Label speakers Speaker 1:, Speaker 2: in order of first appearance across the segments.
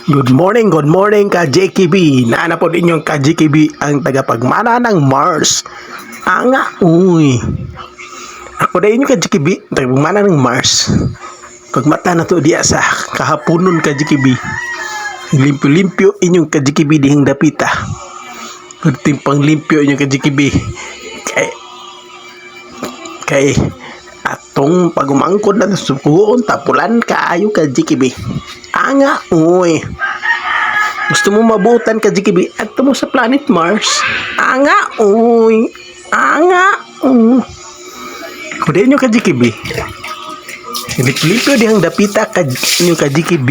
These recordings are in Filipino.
Speaker 1: Good morning ka JKB. Naana po inyong ka JKB ang tagapagmana ng Mars. Anga, uy. Ako na inyo ka JKB, tagapagmana ng Mars. Pagmata na to diya sa kahaponon ka JKB. Limpyo-limpyo inyong ka JKB dihing dapita. Pagtimpang limpyo inyong ka JKB. Kay atong pagumangkod na sukuon tapulan kaayo ka JKB. Anga, uy. Gusto mo mabutan ka JKB at mo sa planet Mars? Anga, uy. Anga, kuda nyo ka JKB. Limpyo dihang dapita ka nyo ka JKB.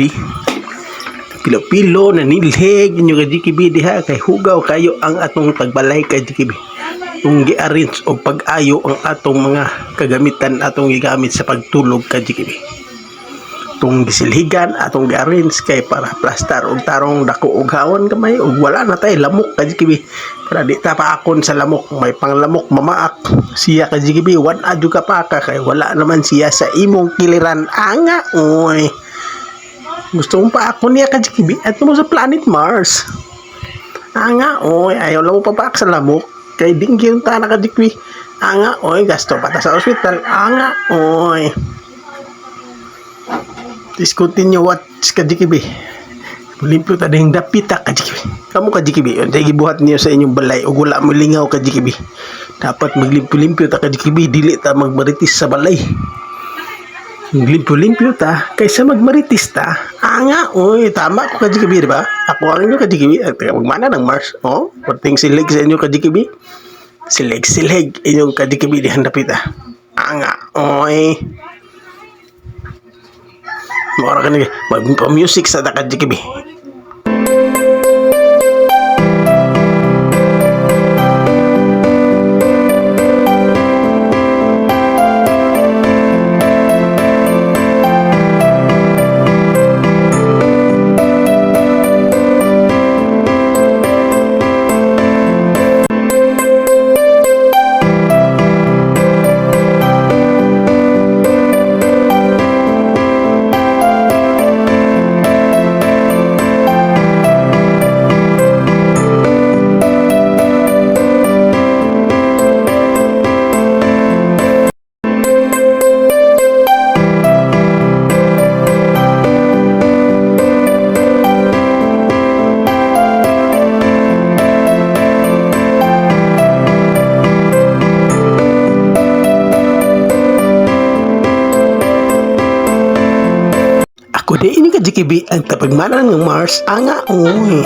Speaker 1: Pilo-pilo na nilheg nyo ka JKB diha kay hugaw kayo ang atong pagbalay ka JKB. Kung gi-arrange o pag-ayo ang atong mga kagamitan atong gigamit sa pagtulog ka JKB. Tung gisilhigan atong gi-arrange kay para plastar og tarong dako og hawon kamay og wala na tay lamok ka JKB. Para di ta pa akon sa lamok, may panglamok mamaak siya ka JKB. Wan adyo ka pa ka kay wala naman siya sa imong kiliran. Anga, oy. Gusto mo pa akon niya ka JKB at mo sa planet Mars. Anga, oy. Ayaw lang mo papaak sa lamok kay dinggi yung tanak ka JKB. Anga, oy. Gasto pa ta sa ospital. Anga, oy. Discontinue watch ka JKB. Limpyo ta ding dapita ka JKB. Kamu ka JKB, unsay gibuhat niyo sa inyong balay ug wala mo lingaw ka JKB. Dapat maglimpyo-limpyo ta ka JKB, dili ta magmaritis sa balay. Limpyo-limpyo ta kaysa magmaritis ta. Anga, oy, tama ko ka JKB, di ba? Ako ang inyo ka JKB, at magmana ng Mars. Oh, perting silig sa inyo ka JKB. Silig inyong ka JKB dihan dapita. Anga, oy. Mora ka nila, mag-music sa taka JKB. Ako di ini ka JKB ang tapagmana ng Mars. Anga, uy.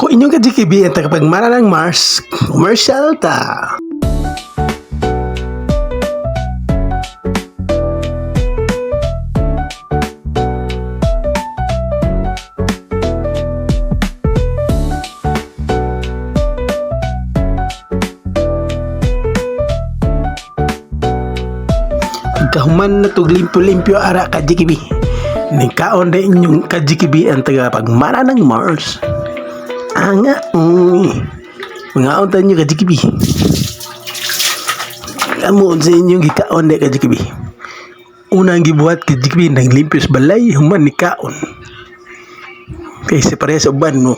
Speaker 1: Inyong ka JKB ang tagapagmana ng Mars. Commercial ta. Kahuman na tog limpyo-limpyo ara ka JKB. Nikaon na inyong ka JKB ang tagapagmana ng Mars. Anga, uy. Mga untan nyo ka JKB. Kamu sa inyong gikaon na ka JKB. Unang gibuhat ka JKB nang limpyo sa balay, human ni kaon. Kaysa pareha sa uban mo.